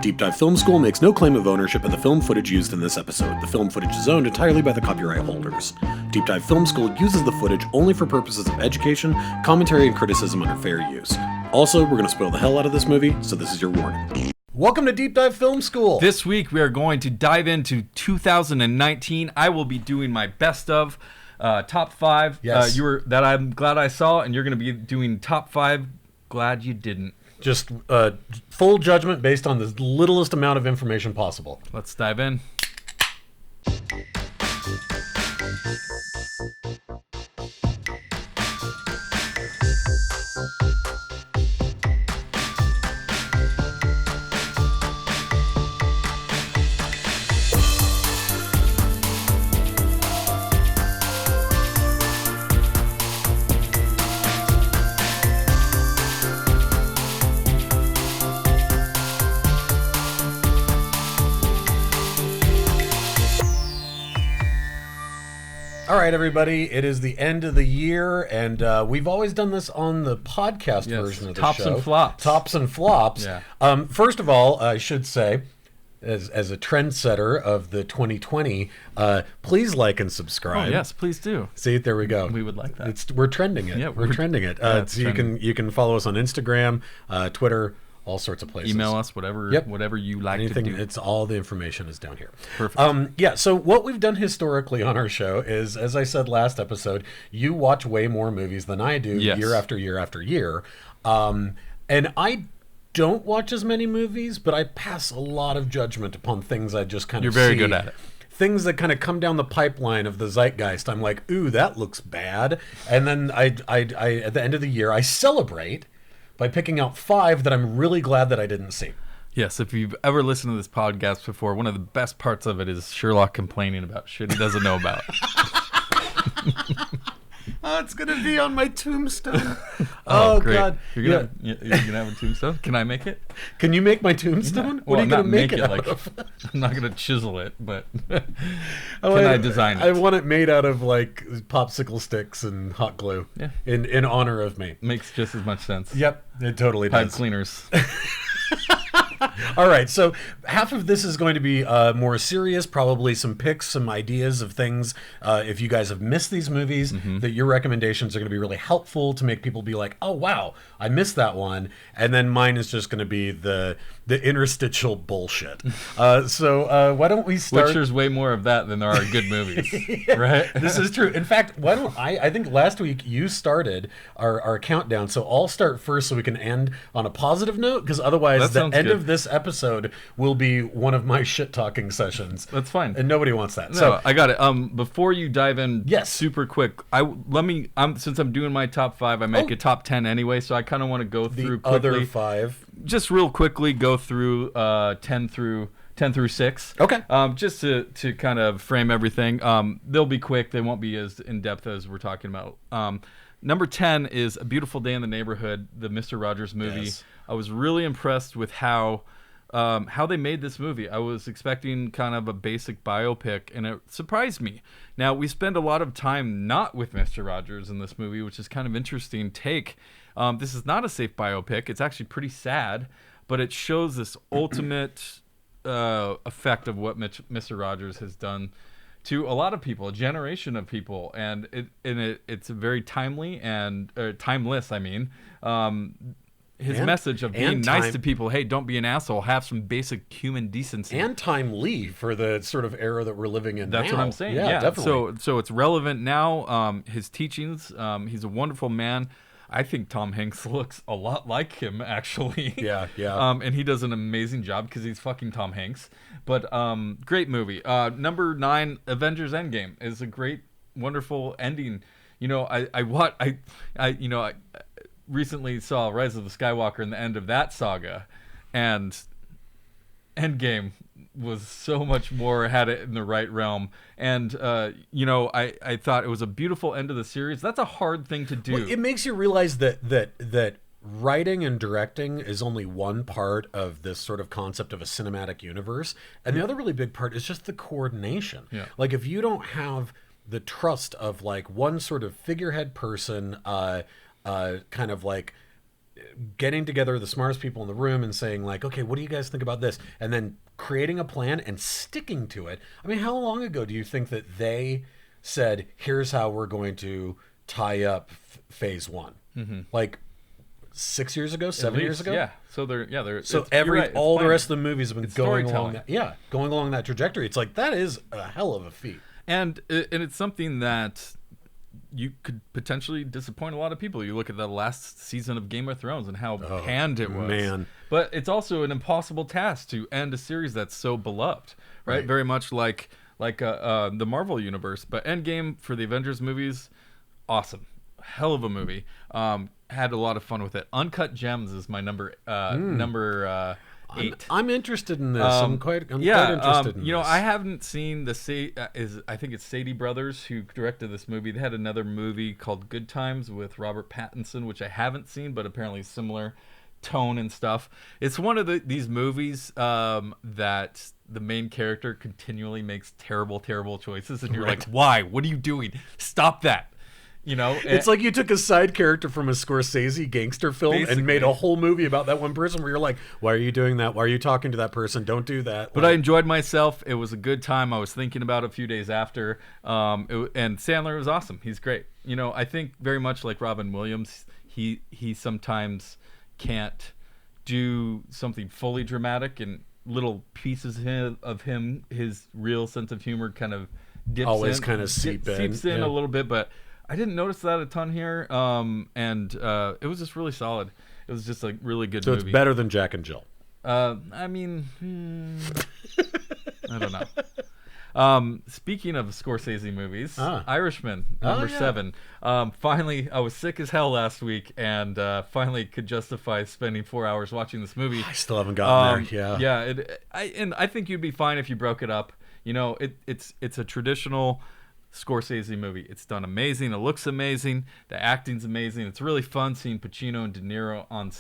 Deep Dive Film School makes no claim of ownership of the film footage used in this episode. The film footage is owned entirely by the copyright holders. Deep Dive Film School uses the footage only for purposes of education, commentary, and criticism under fair use. Also, we're going to spoil the hell out of this movie, so this is your warning. Welcome to Deep Dive Film School! This week we are going to dive into 2019. I will be doing my best of top 5 that I'm glad I saw, and you're going to be doing top 5 glad you didn't. Just full judgment based on the littlest amount of information possible. Let's dive in. All right, everybody, it is the end of the year, and we've always done this on the podcast version of the Tops show. and flops. Tops and flops. Yeah. First of all, I should say, as a trendsetter of the 2020, please like and subscribe. Oh, yes, please do. See, there we go. We would like that. We're trending it. Yeah, we're trending it. So you can follow us on Instagram, Twitter, all sorts of places. Email us, whatever you like to do. It's all the information is down here. Perfect. So what we've done historically on our show is, as I said last episode, you watch way more movies than I do year after year after year. And I don't watch as many movies, but I pass a lot of judgment upon things I just kind of see. You're very good at it. Things that kind of come down the pipeline of the zeitgeist. I'm like, ooh, that looks bad. And then I at the end of the year, I celebrate by picking out 5 that I'm really glad that I didn't see. Yes, if you've ever listened to this podcast before, one of the best parts of it is Sherlock complaining about shit he doesn't know about. Oh, it's going to be on my tombstone. Oh, great. God. You're going to have a tombstone? Can I make it? Can you make my tombstone? What are you going to make it out of? I'm not going to chisel it, but I design it? I want it made out of like popsicle sticks and hot glue in honor of me. Makes just as much sense. Yep, it totally does. Pipe cleaners. All right, so half of this is going to be more serious, probably some picks, some ideas of things. If you guys have missed these movies, that your recommendations are going to be really helpful to make people be like, oh, wow, I missed that one. And then mine is just going to be the interstitial bullshit. So why don't we start? Which there's way more of that than there are good movies, right? This is true. In fact, why don't I think last week you started our countdown, so I'll start first so we can end on a positive note, because otherwise the end of this episode will be one of my shit-talking sessions. That's fine. And nobody wants that. No, So I got it. Before you dive in, Yes. super quick, since I'm doing my top 5, I make a top 10 anyway, so I kind of want to go through quickly. other 5. Just real quickly go through 10 through 6. Okay. Just to kind of frame everything. They'll be quick. They won't be as in-depth as we're talking about. Number 10 is A Beautiful Day in the Neighborhood, the Mr. Rogers movie. Yes. I was really impressed with how they made this movie. I was expecting kind of a basic biopic, and it surprised me. Now, we spend a lot of time not with Mr. Rogers in this movie, which is kind of interesting take. This is not a safe biopic. It's actually pretty sad, but it shows this ultimate effect of what Mr. Rogers has done to a lot of people, a generation of people, and it's very timely and timeless. I mean, his message of being nice to people. Hey, don't be an asshole. Have some basic human decency. And timely for the sort of era that we're living in. That's now. what I'm saying. Yeah, definitely. So it's relevant now. His teachings. He's a wonderful man. I think Tom Hanks looks a lot like him, actually. Yeah. And he does an amazing job because he's fucking Tom Hanks. But great movie. Number 9, Avengers Endgame is a great, wonderful ending. You know, I recently saw Rise of the Skywalker and the end of that saga, and Endgame was so much more, had it in the right realm. And I thought it was a beautiful end of the series. That's a hard thing to do. Well, it makes you realize that writing and directing is only one part of this sort of concept of a cinematic universe, and the other really big part is just the coordination. Like, if you don't have the trust of like one sort of figurehead person, kind of like getting together the smartest people in the room and saying like, okay, what do you guys think about this? And then creating a plan and sticking to it. I mean, how long ago do you think that they said, here's how we're going to tie up phase one? Like 6 years ago, 7 years ago? Yeah. So they're so all the rest of the movies have been going along going along that trajectory. It's like, that is a hell of a feat. And it's something that you could potentially disappoint a lot of people. You look at the last season of Game of Thrones and how panned it was. Man. But it's also an impossible task to end a series that's so beloved, right? Very much like the Marvel universe. But Endgame for the Avengers movies, awesome. Hell of a movie. Had a lot of fun with it. Uncut Gems is my number 8. I'm interested in this. I'm quite interested in this. You know, I haven't seen I think it's Sadie Brothers who directed this movie. They had another movie called Good Times with Robert Pattinson, which I haven't seen, but apparently similar tone and stuff. It's one of these movies that the main character continually makes terrible choices, and you're like, why? What are you doing? Stop that. You know, it's like you took a side character from a Scorsese gangster film and made a whole movie about that one person where you're like, why are you doing that? Why are you talking to that person? Don't do that. But I enjoyed myself. It was a good time. I was thinking about it a few days after. And Sandler was awesome. He's great. You know, I think very much like Robin Williams, he sometimes can't do something fully dramatic, and little pieces of him, his real sense of humor kind of seeps in a little bit, but I didn't notice that a ton here, and it was just really solid. It was just a really good movie. So it's better than Jack and Jill. I mean, I don't know. Speaking of Scorsese movies, Irishman, number 7. Finally, I was sick as hell last week, and finally could justify spending 4 hours watching this movie. I still haven't gotten there. Yeah. I think you'd be fine if you broke it up. You know, it's a traditional Scorsese movie. It's done amazing. It looks amazing. The acting's amazing. It's really fun seeing Pacino and De Niro on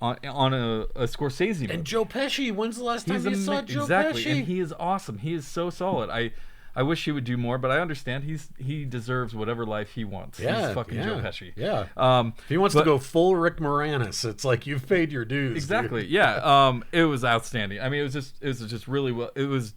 a Scorsese movie. And Joe Pesci. When's the last time you saw Joe Pesci? And he is awesome. He is so solid. I wish he would do more, but I understand he deserves whatever life he wants. He's fucking Joe Pesci. Yeah. If he wants to go full Rick Moranis, it's like you've paid your dues. Exactly. Dude. Yeah. It was outstanding. I mean, it was just really well. It was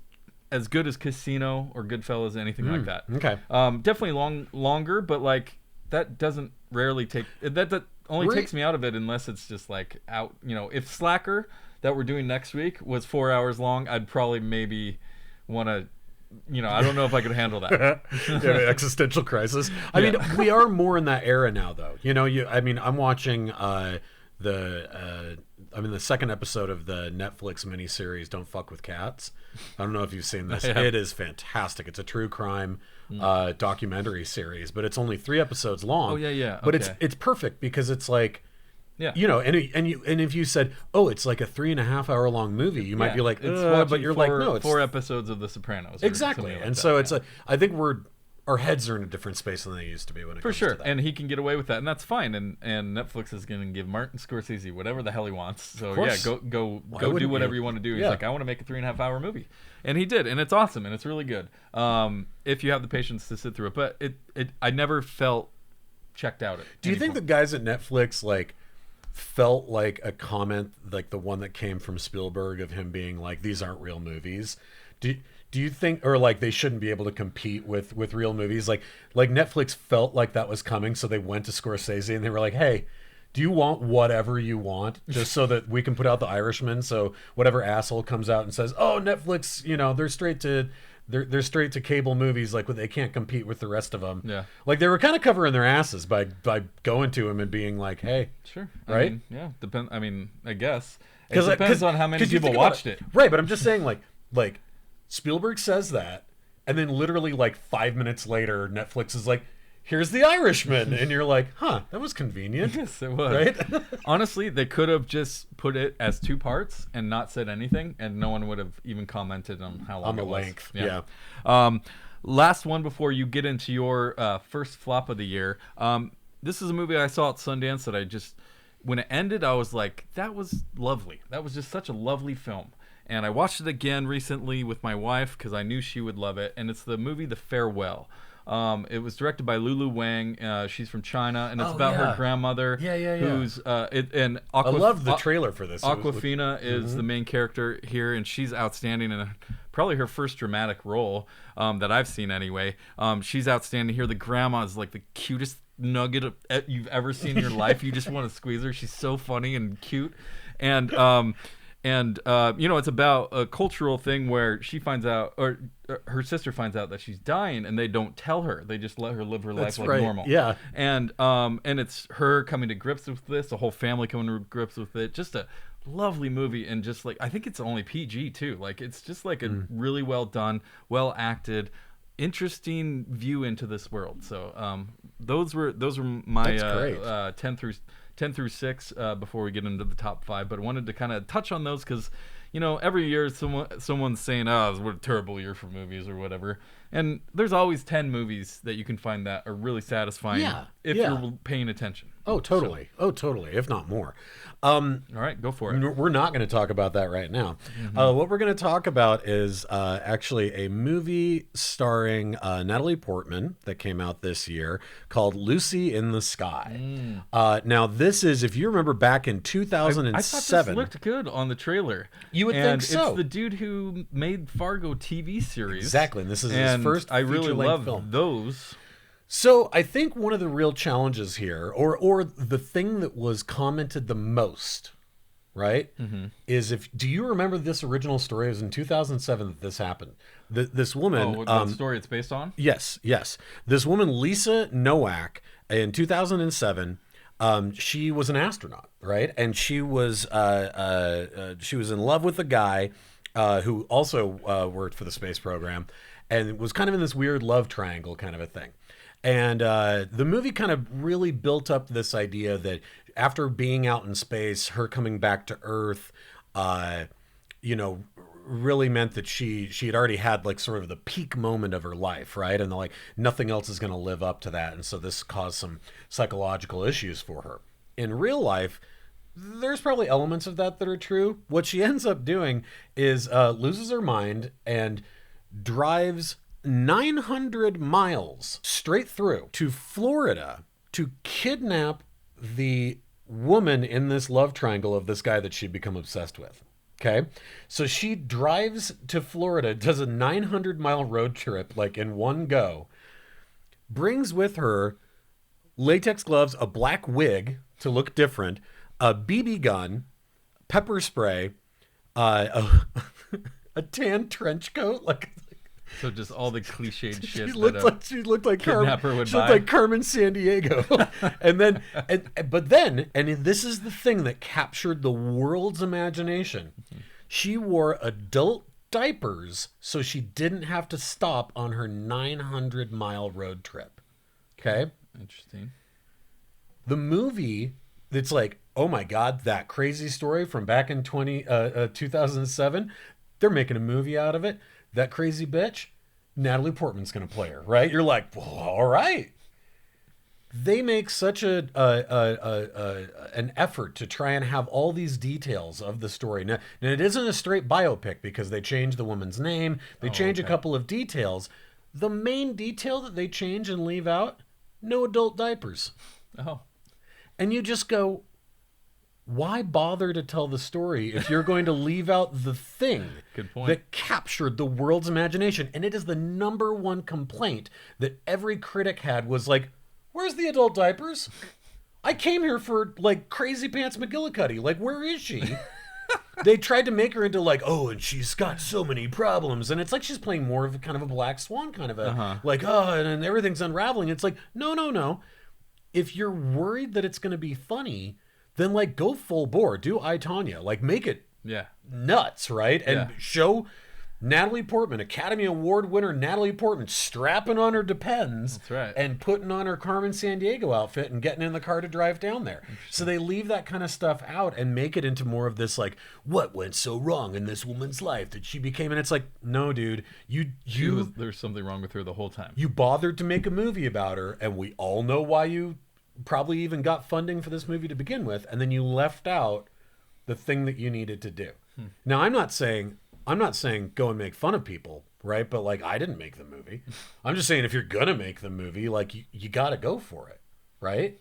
as good as Casino or Goodfellas, anything like that. Okay. Definitely longer, but like that doesn't rarely take that only takes me out of it unless it's just like out. You know, if Slacker that we're doing next week was 4 hours long, I'd probably maybe want to. You know, I don't know if I could handle that. Existential crisis. I mean, we are more in that era now, though. You know, I'm watching the second episode of the Netflix miniseries "Don't Fuck with Cats." I don't know if you've seen this. It is fantastic. It's a true crime documentary series, but it's only 3 episodes long. Oh yeah. But it's perfect because it's like. Yeah. You know, and if you said, "Oh, it's like a 3.5 hour long movie," you might be like, but you're like, no, it's 4 episodes of The Sopranos. Exactly. Like and so it's I think our heads are in a different space than they used to be when it comes to that. And he can get away with that, and that's fine. And Netflix is going to give Martin Scorsese whatever the hell he wants. So yeah, go do whatever you want to do. He's like, I want to make a 3.5 hour movie, and he did, and it's awesome, and it's really good. If you have the patience to sit through it, but I never felt checked out. Do you think the guys at Netflix felt like a comment like the one that came from Spielberg of him being like, these aren't real movies? Do you think, or like they shouldn't be able to compete with real movies? Like Netflix felt like that was coming, so they went to Scorsese and they were like, hey, do you want whatever you want just so that we can put out The Irishman? So whatever asshole comes out and says, oh, Netflix, you know, they're straight to cable movies, like they can't compete with the rest of them. Yeah, like they were kind of covering their asses by going to him and being like, "Hey, sure, right? I mean, I guess it depends on how many people watched it, right?" But I'm just saying, like Spielberg says that, and then literally like 5 minutes later, Netflix is like, here's The Irishman, and you're like, huh, that was convenient. Yes, it was. Right? Honestly, they could have just put it as 2 parts and not said anything, and no one would have even commented on how long on the it was. length. Yeah. Last one before you get into your first flop of the year. This is a movie I saw at Sundance that when it ended, I was like, that was lovely. That was just such a lovely film. And I watched it again recently with my wife because I knew she would love it, and it's the movie The Farewell. It was directed by Lulu Wang. She's from China, and it's about her grandmother. Yeah. Who's and I love the trailer for this. Awkwafina is the main character here, and she's outstanding in probably her first dramatic role that I've seen anyway. She's outstanding here. The grandma is like the cutest nugget you've ever seen in your life. You just want to squeeze her. She's so funny and cute, and it's about a cultural thing where she finds out, or her sister finds out that she's dying, and they don't tell her. They just let her live her life like normal. Yeah. And it's her coming to grips with this, the whole family coming to grips with it. Just a lovely movie, and just like, I think it's only PG too. Like, it's just like a really well done, well acted, interesting view into this world. So those were my 10 through 6 before we get into the top 5, but I wanted to kind of touch on those because every year someone's saying, oh, what a terrible year for movies or whatever, and there's always 10 movies that you can find that are really satisfying if you're paying attention. Totally, if not more. All right, go for it. We're not going to talk about that right now. What we're going to talk about is actually a movie starring Natalie Portman that came out this year called Lucy in the Sky. Now, this is, if you remember back in 2007. I thought this looked good on the trailer. You would think so. It's the dude who made Fargo TV series. Exactly, and this is his first I really love film. those. So I think one of the real challenges here, or the thing that was commented the most, right, is do you remember this original story? It was in 2007 that this happened. This woman... what story it's based on? Yes. This woman, Lisa Nowak, in 2007, she was an astronaut, right? And she was in love with a guy who also worked for the space program, and was kind of in this weird love triangle kind of a thing. And the movie kind of really built up this idea that after being out in space, her coming back to Earth, really meant that she had already had like sort of the peak moment of her life, right? And like nothing else is going to live up to that. And so this caused some psychological issues for her. In real life, there's probably elements of that are true. What she ends up doing is loses her mind and drives 900 miles straight through to Florida to kidnap the woman in this love triangle of this guy that she'd become obsessed with. Okay, so she drives to Florida, does a 900-mile road trip like in one go, brings with her latex gloves, a black wig to look different, a BB gun, pepper spray, a tan trench coat, like. So just all the cliched shit. She looked like kidnapper would she looked like Carmen Sandiego. But then, this is the thing that captured the world's imagination. She wore adult diapers so she didn't have to stop on her 900-mile road trip. Okay? Interesting. The movie, it's like, oh my God, that crazy story from back in 2007, they're making a movie out of it. That crazy bitch, Natalie Portman's going to play her, right? You're like, well, all right. They make such an effort to try and have all these details of the story. Now it isn't a straight biopic because they change the woman's name. They change a couple of details. The main detail that they change and leave out, no adult diapers. Oh. And you just go, why bother to tell the story if you're going to leave out the thing that captured the world's imagination? And it is the number one complaint that every critic had was like, where's the adult diapers? I came here for like Crazy Pants McGillicuddy. Like, where is she? They tried to make her into like, oh, and she's got so many problems. And it's like she's playing more of a kind of a Black Swan kind of a, like, oh, and everything's unraveling. It's like, no. If you're worried that it's going to be funny, then like go full bore, do I, Tonya, like make it nuts, right? And show Natalie Portman, Academy Award winner Natalie Portman, strapping on her Depends. That's right. And putting on her Carmen Sandiego outfit and getting in the car to drive down there. So they leave that kind of stuff out and make it into more of this like, what went so wrong in this woman's life that she became, and it's like, no, dude, there's something wrong with her the whole time. You bothered to make a movie about her, and we all know why you probably even got funding for this movie to begin with, and then you left out the thing that you needed to do. Now, I'm not saying go and make fun of people, right? But like, I didn't make the movie. I'm just saying, if you're gonna make the movie, like, you got to go for it, right?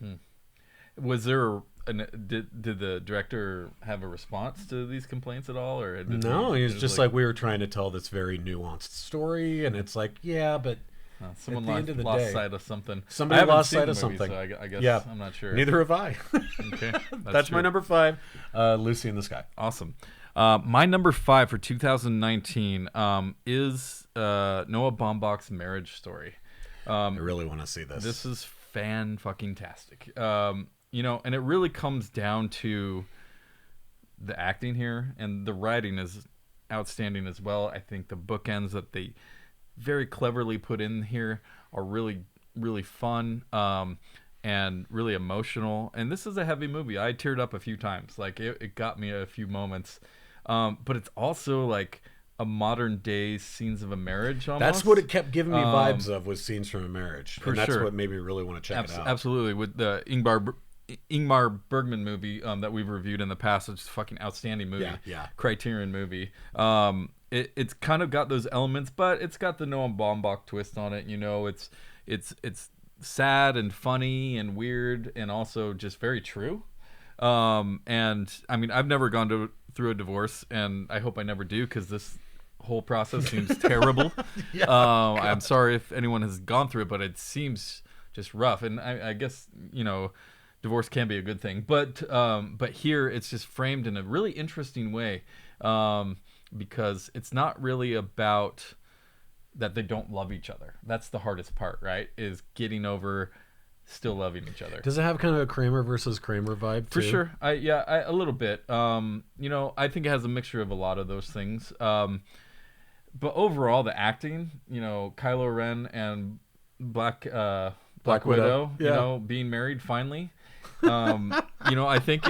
Was there did the director have a response to these complaints at all, or No, he was just like, we were trying to tell this very nuanced story, and it's like, yeah, but someone at the end of the lost day, sight of something. Somebody lost sight of something. So I guess yeah, I'm not sure. Neither have I. Okay, that's my number 5. Lucy in the Sky. Awesome. My number 5 for 2019 is Noah Baumbach's Marriage Story. I really want to see this. This is fan-fucking-tastic. And it really comes down to the acting here, and the writing is outstanding as well. I think the bookends that they very cleverly put in here are really, really fun and really emotional. And this is a heavy movie. I teared up a few times. Like, it got me a few moments. But it's also like a modern day Scenes of a Marriage almost. That's what it kept giving me vibes of, was Scenes from a Marriage. And that's what made me really want to check it out. Absolutely. With the Ingmar Bergman movie that we've reviewed in the past. It's a fucking outstanding movie. Yeah. Criterion movie. It's kind of got those elements, but it's got the Noah Baumbach twist on it. It's sad and funny and weird and also just very true. And I mean, I've never gone through a divorce, and I hope I never do, because this whole process seems terrible. I'm sorry if anyone has gone through it, but it seems just rough. And I guess, divorce can be a good thing, but here it's just framed in a really interesting way, because it's not really about that they don't love each other. That's the hardest part, right? Is getting over still loving each other. Does it have kind of a Kramer versus Kramer vibe too? For sure. A little bit. I think it has a mixture of a lot of those things. But overall, the acting, Kylo Ren and Black Widow, being married finally. I think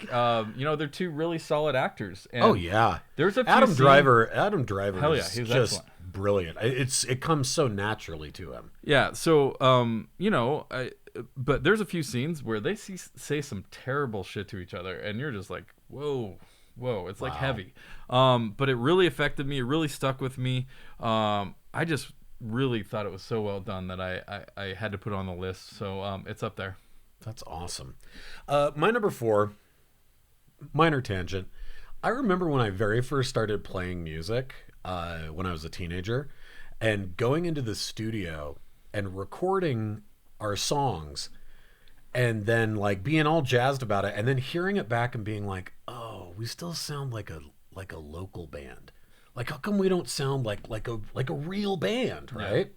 they're two really solid actors. And there's a few Adam Driver is he's just excellent. Brilliant. It comes so naturally to him. Yeah. So, but there's a few scenes where they say some terrible shit to each other, and you're just like, whoa, it's like heavy. But it really affected me. It really stuck with me. I just really thought it was so well done that I had to put it on the list. So it's up there. That's awesome. My number 4, minor tangent. I remember when I very first started playing music, when I was a teenager, and going into the studio and recording our songs, and then like being all jazzed about it, and then hearing it back and being like, oh, we still sound like a local band. Like, how come we don't sound like a real band, right? Yeah.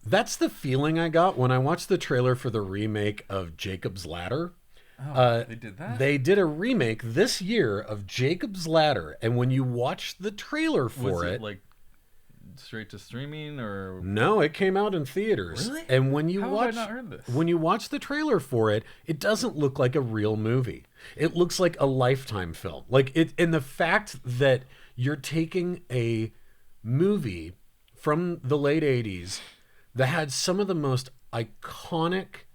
That's the feeling I got when I watched the trailer for the remake of Jacob's Ladder. They did that? They did a remake this year of Jacob's Ladder, and when you watch the trailer for was it like straight to streaming, or no? It came out in theaters. Really? And when you have I not heard this? When you watch the trailer for it, it doesn't look like a real movie. It looks like a Lifetime film. Like it, and the fact that you're taking a movie from the late '80s that had some of the most iconic,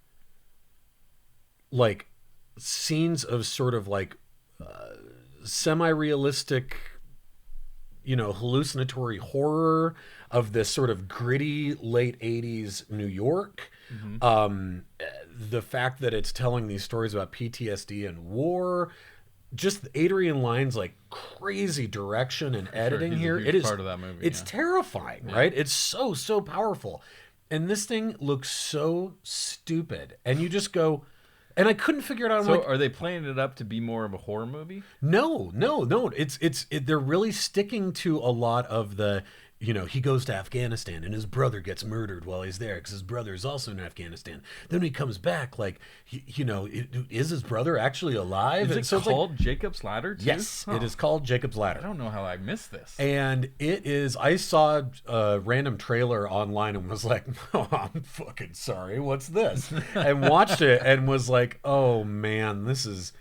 like, scenes of sort of like semi-realistic, hallucinatory horror of this sort of gritty late 80s New York. Mm-hmm. The fact that it's telling these stories about PTSD and war, just Adrian Lyne's like crazy direction and editing here. It is part of that movie. It's terrifying, right? It's so powerful. And this thing looks so stupid. And you just go, and I couldn't figure it out. So are they playing it up to be more of a horror movie? No. They're really sticking to a lot of the, he goes to Afghanistan and his brother gets murdered while he's there because his brother is also in Afghanistan. Then when he comes back, like, is his brother actually alive? Is it called Jacob's Ladder too? Yes, It is called Jacob's Ladder. I don't know how I missed this. And it is, I saw a random trailer online and was like, oh, I'm fucking sorry, what's this? And watched it and was like, oh man, this is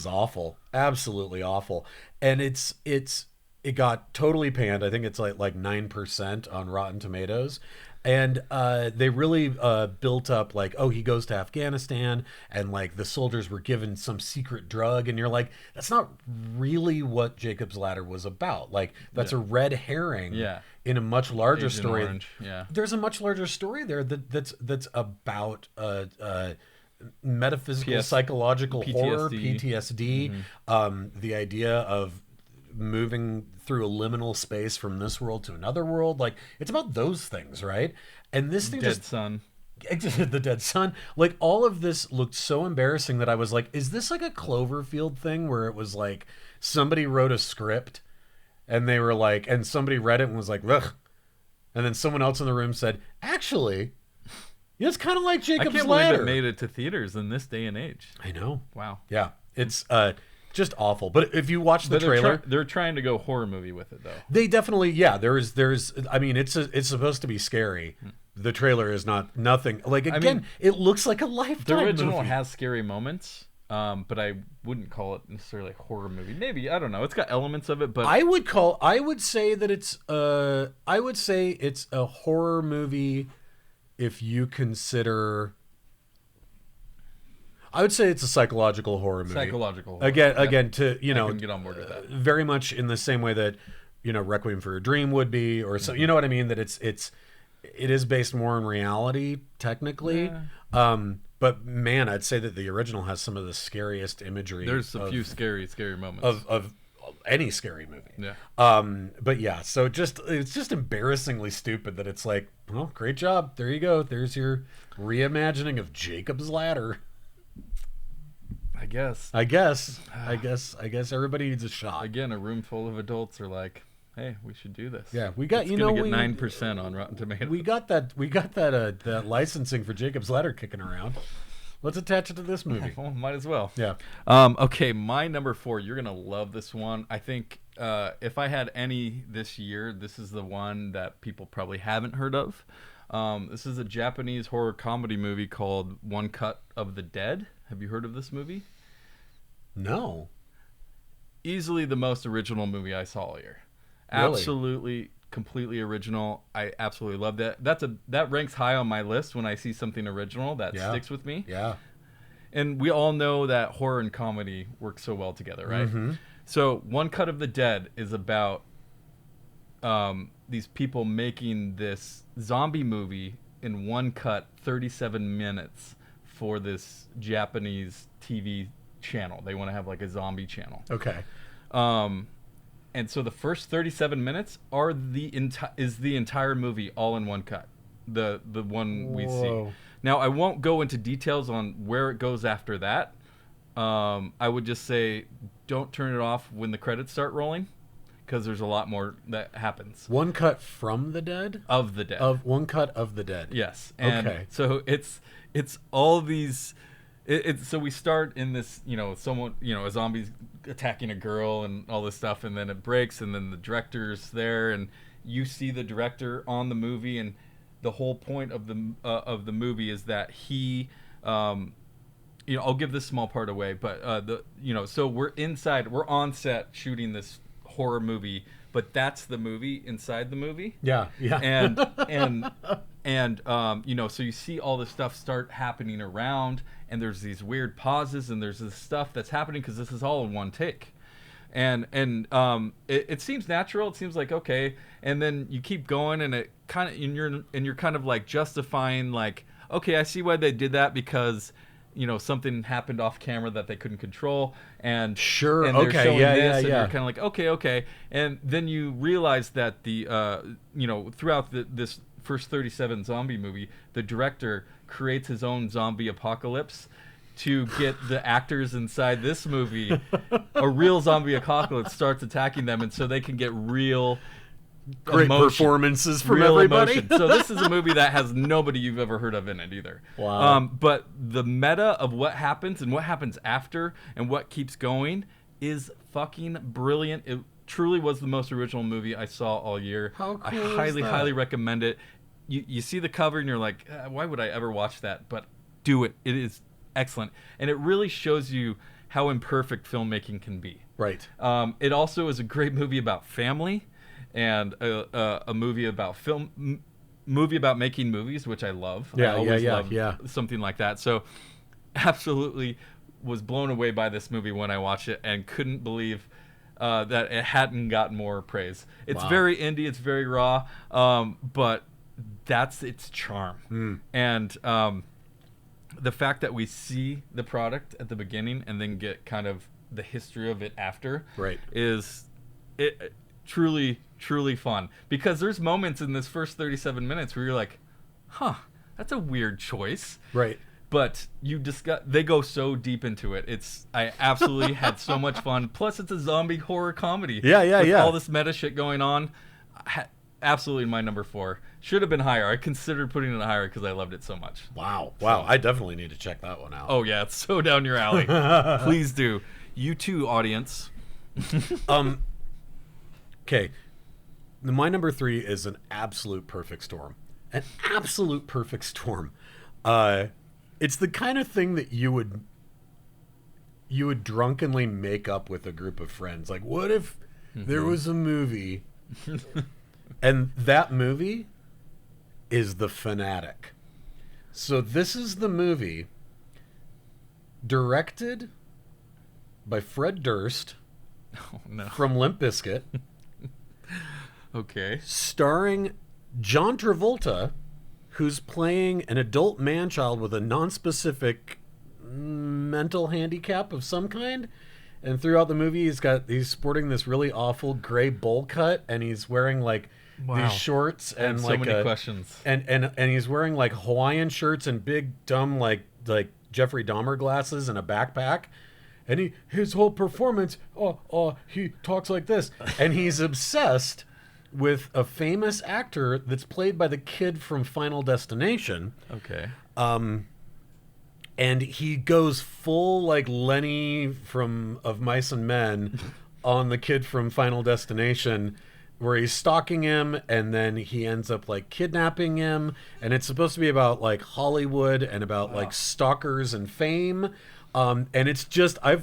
awful. Absolutely awful. And it got totally panned. I think it's like 9% on Rotten Tomatoes. And they really built up like, oh, he goes to Afghanistan and like the soldiers were given some secret drug, and you're like, that's not really what Jacob's Ladder was about. Like that's a red herring in a much larger Agent story. Orange. Yeah. There's a much larger story there that's about metaphysical, psychological horror, PTSD, the idea of moving through a liminal space from this world to another world. Like it's about those things, right? And this thing Dead Son. The dead son. Like all of this looked so embarrassing that I was like, is this like a Cloverfield thing where it was like somebody wrote a script and they were like, and somebody read it and was like, ugh. And then someone else in the room said, actually, it's kind of like Jacob's Ladder. I can't believe it made it to theaters in this day and age. I know. Wow. Yeah. It's just awful. But if you watch the trailer, they're trying to go horror movie with it though. They definitely, there's I mean, it's supposed to be scary. The trailer is nothing. Like again, it looks like a Lifetime The original movie. has scary moments. But I wouldn't call it necessarily a horror movie. Maybe, I don't know. It's got elements of it, but I would say it's a horror movie if you consider. I would say it's a psychological horror movie. Psychological horror. Again, to I can get on board with that. Very much in the same way that Requiem for a Dream would be, or so. You know what I mean? That it is based more on reality, technically. Yeah. But man, I'd say that the original has some of the scariest imagery. There's a few scary moments of any scary movie. Yeah. But yeah, so it's just embarrassingly stupid that it's like, well, great job. There you go. There's your reimagining of Jacob's Ladder. I guess everybody needs a shot. Again, a room full of adults are like, hey, we should do this. Yeah, we got it's gonna get 9% on Rotten Tomatoes. We got that licensing for Jacob's Ladder kicking around. Let's attach it to this movie. Well, might as well. Yeah. Okay, my number 4. You're gonna love this one. I think if I had any this year, this is the one that people probably haven't heard of. This is a Japanese horror comedy movie called Uncut of the Dead. Have you heard of this movie? No. Easily the most original movie I saw all year. Really? Absolutely, completely original. I absolutely loved it. That ranks high on my list when I see something original that sticks with me. Yeah. And we all know that horror and comedy work so well together, right? Mm-hmm. So Uncut of the Dead is about these people making this zombie movie in one cut, 37 minutes for this Japanese TV channel. They want to have like a zombie channel. Okay. And so the first 37 minutes are the entire movie all in one cut. The one we see. Now I won't go into details on where it goes after that. I would just say don't turn it off when the credits start rolling, because there's a lot more that happens. One cut from the dead? Of the dead. One cut of the dead. Yes. And okay. So it's all these. So we start in this, someone, a zombie's attacking a girl and all this stuff, and then it breaks, and then the director's there, and you see the director on the movie, and the whole point of the movie is that he, I'll give this small part away, but so we're on set shooting this horror movie, but that's the movie inside the movie. Yeah. And so you see all this stuff start happening around, and there's these weird pauses, and there's this stuff that's happening because this is all in one take, and it seems natural. It seems like okay, and then you keep going, and it kind of you're kind of like justifying like, okay, I see why they did that because something happened off camera that they couldn't control, and sure, and they're showing this, and yeah. you're kind of like okay, and then you realize that the throughout this first 37 zombie movie, the director creates his own zombie apocalypse to get the actors inside this movie. A real zombie apocalypse starts attacking them, and so they can get real great emotion, performances from real everybody. Emotion. So this is a movie that has nobody you've ever heard of in it either. Wow. But the meta of what happens and what happens after and what keeps going is fucking brilliant. It truly was the most original movie I saw all year. How cool I is that? highly recommend it. You see the cover and you're like, why would I ever watch that? But do it. It is excellent. And it really shows you how imperfect filmmaking can be. Right. It also is a great movie about family, and a movie about movie about making movies, which I love. Yeah, I always yeah, love yeah. something like that. So absolutely was blown away by this movie when I watched it and couldn't believe that it hadn't gotten more praise. It's very indie, it's very raw, but that's its charm. And the fact that we see the product at the beginning and then get kind of the history of it after is truly, truly fun. Because there's moments in this first 37 minutes where you're like, huh, that's a weird choice. Right. But they go so deep into it. I absolutely had so much fun. Plus, it's a zombie horror comedy. With all this meta shit going on. Absolutely my number 4. Should have been higher. I considered putting it higher because I loved it so much. Wow. I definitely need to check that one out. Oh, yeah. It's so down your alley. Please do. You too, audience. Okay. My number 3 is an absolute perfect storm. An absolute perfect storm. It's the kind of thing that you would drunkenly make up with a group of friends. Like, what if there was a movie, and that movie is The Fanatic. So this is the movie directed by Fred Durst from Limp Bizkit. Okay. Starring John Travolta, who's playing an adult man-child with a non-specific mental handicap of some kind. And throughout the movie, he's sporting this really awful gray bowl cut, and he's wearing like these shorts and so like many questions. And he's wearing like Hawaiian shirts and big dumb like Jeffrey Dahmer glasses and a backpack. And his whole performance, he talks like this, and he's obsessed with a famous actor that's played by the kid from Final Destination. Okay. And he goes full like Lenny of Mice and Men on the kid from Final Destination, where he's stalking him, and then he ends up like kidnapping him, and it's supposed to be about like Hollywood and about like stalkers and fame. And it's just I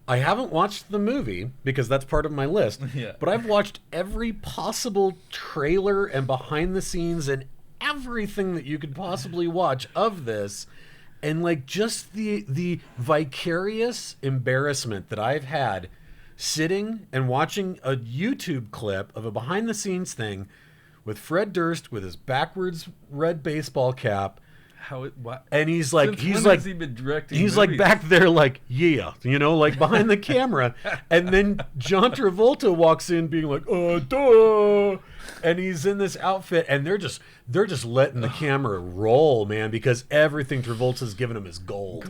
haven't watched the movie because that's part of my list. But I've watched every possible trailer and behind the scenes and everything that you could possibly watch of this. And like just the vicarious embarrassment that I've had sitting and watching a YouTube clip of a behind the scenes thing with Fred Durst with his backwards red baseball cap. And he's like, has he been directing he's movies? like back there like, like behind the camera. And then John Travolta walks in being like, duh. And he's in this outfit, and they're just letting the camera roll, man, because everything Travolta's given him is gold.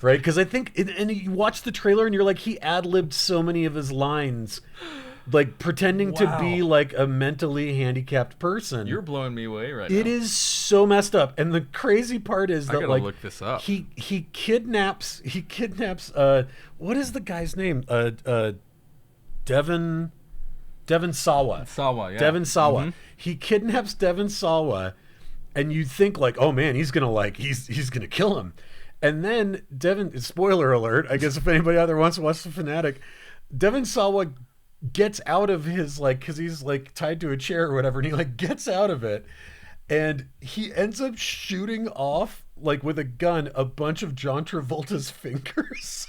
Right? Because I think, and you watch the trailer and you're like, he ad-libbed so many of his lines, like pretending to be like a mentally handicapped person. You're blowing me away right now. It is so messed up. And the crazy part is that I gotta look this up. He kidnaps what is the guy's name? Devon Sawa. Devon Sawa. Mm-hmm. He kidnaps Devon Sawa, and you think like, oh man, he's gonna kill him. And then Devon, spoiler alert, I guess if anybody out there wants to watch The Fanatic, Devon Sawa gets out of his because he's like tied to a chair or whatever, and he like gets out of it, and he ends up shooting off like with a gun a bunch of John Travolta's fingers.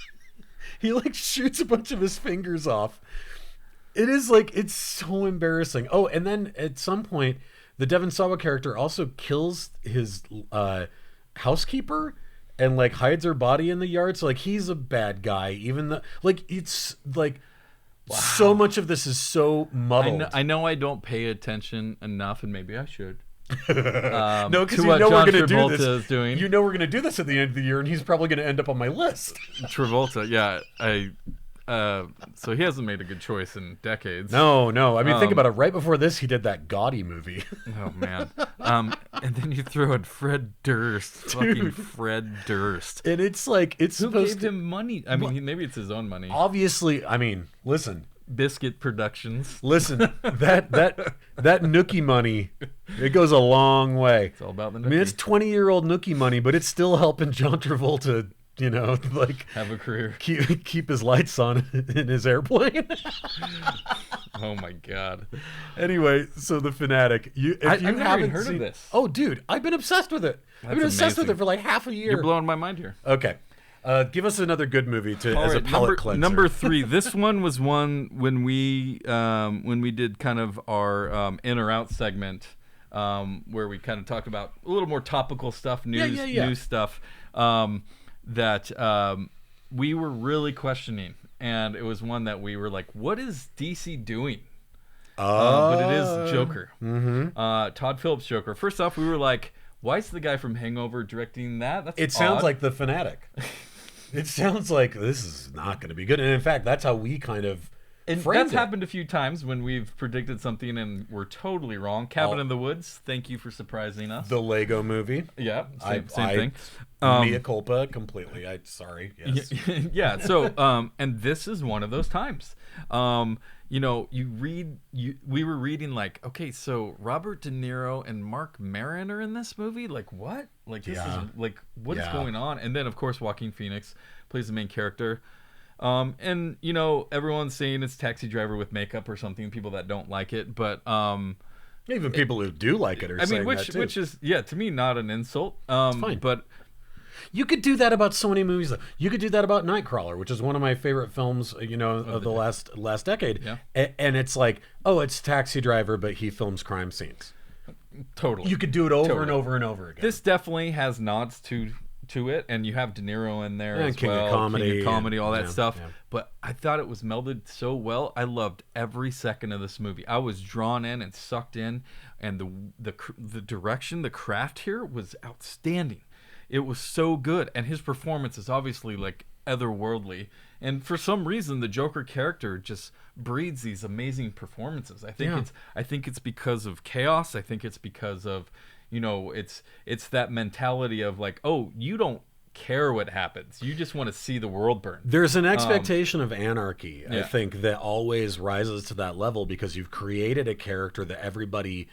He like shoots a bunch of his fingers off. It is like, it's so embarrassing. Oh, and then at some point, the Devon Sawa character also kills his housekeeper and like hides her body in the yard. So like he's a bad guy, even though like it's like so much of this is so muddled. I know I don't pay attention enough, and maybe I should. No, because we're going to do this. You know we're going to do this at the end of the year, and he's probably going to end up on my list. Travolta, yeah, so he hasn't made a good choice in decades. No. I mean, think about it. Right before this, he did that gaudy movie. Oh, man. And then you throw in Fred Durst. Fucking Fred Durst. And it's like, it's Who supposed gave him money? I mean, maybe it's his own money. Obviously, I mean, listen. Biscuit Productions. Listen, that nookie money, it goes a long way. It's all about the nookie. I mean, it's 20-year-old nookie money, but it's still helping John Travolta, like have a career, keep his lights on in his airplane. Oh my god. Anyway, so the Fanatic. I've never even heard of this. Oh, dude, I've been obsessed with it. I've been obsessed with it for like half a year. You're blowing my mind here. Okay. Give us another good movie as a palate cleanser. Number 3. This one was one when we did kind of our in or out segment, where we kind of talked about a little more topical stuff, news stuff, that we were really questioning, and it was one that we were like, "What is DC doing?" But it is Joker. Todd Phillips' Joker. First off, we were like, "Why is the guy from Hangover directing that?" It sounds like the Fanatic. It sounds like this is not going to be good. And in fact, that's how we kind of framed it. Happened a few times when we've predicted something and we're totally wrong. Cabin in the Woods, thank you for surprising us. The Lego Movie. Yeah, same thing. Mea culpa completely. Sorry. Yes. Yeah, so, and this is one of those times. We were reading like, okay, so Robert De Niro and Mark Maron are in this movie? Like, what? Like, this is, like, what is going on? And then, of course, Joaquin Phoenix plays the main character. And, everyone's saying it's Taxi Driver with makeup or something, people that don't like it. But even people who do like it are saying that, too. Which is, to me, not an insult. It's fine. But you could do that about so many movies. You could do that about Nightcrawler, which is one of my favorite films, of the last decade. Yeah. And it's like, oh, it's Taxi Driver, but he films crime scenes. Totally. You could do it over and over and over again. This definitely has nods to it, and you have De Niro in there as King well. Of Comedy, King of Comedy, all that stuff. Yeah. But I thought it was melded so well. I loved every second of this movie. I was drawn in and sucked in, and the direction, the craft here was outstanding. It was so good, and his performance is obviously like otherworldly. And for some reason, the Joker character just breeds these amazing performances. I think it's because of chaos. I think it's because of, it's that mentality of like, oh, you don't care what happens. You just want to see the world burn. There's an expectation of anarchy, I think, that always rises to that level because you've created a character that everybody.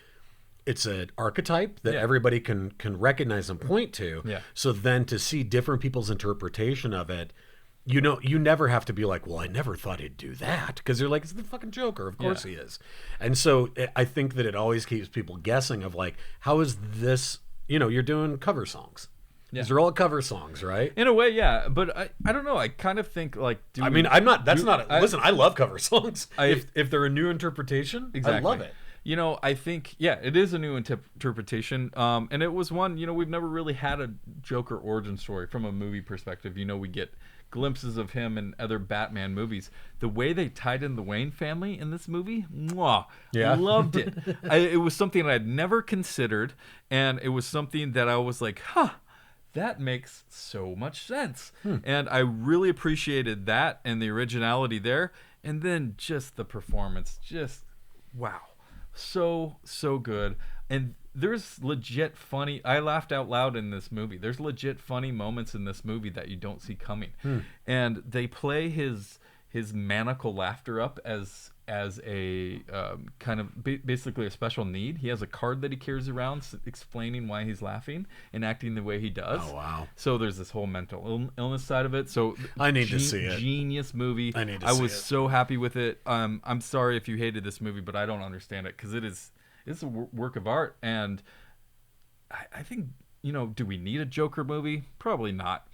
It's an archetype that everybody can recognize and point to. Yeah. So then to see different people's interpretation of it, you never have to be like, well, I never thought he'd do that. Because you're like, it's the fucking Joker. Of course he is. And so I think that it always keeps people guessing of like, how is this, you're doing cover songs. Yeah. These are all cover songs, right? In a way, yeah. But I don't know. I kind of think like... listen, I love cover songs. If they're a new interpretation, exactly. I love it. I think, it is a new interpretation. And it was one, we've never really had a Joker origin story from a movie perspective. We get glimpses of him in other Batman movies. The way they tied in the Wayne family in this movie, loved it. It was something I had never considered. And it was something that I was like, that makes so much sense. And I really appreciated that and the originality there. And then just the performance, wow. So good. And there's legit funny, I laughed out loud in this movie. There's legit funny moments in this movie that you don't see coming. And they play his maniacal laughter up as a kind of basically a special need. He has a card that he carries around explaining why he's laughing and acting the way he does. Oh, wow. So there's this whole mental illness side of it. So I need to see it. Genius movie. I was so happy with it. I'm sorry if you hated this movie, but I don't understand it because it's a work of art. And I think, do we need a Joker movie? Probably not.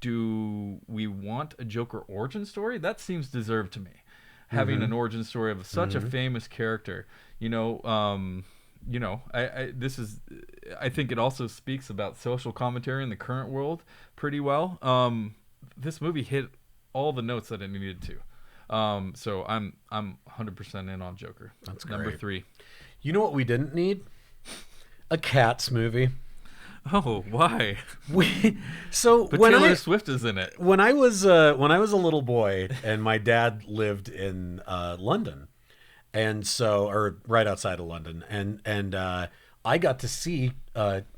Do we want a Joker origin story? That seems deserved to me. Having an origin story of such a famous character, I think it also speaks about social commentary in the current world pretty well. This movie hit all the notes that it needed to. So I'm 100% in on Joker. That's great. Number 3. You know what we didn't need? A Cats movie. Oh, why? But Taylor Swift is in it. When I was a little boy, and my dad lived in London, or right outside of London, and I got to see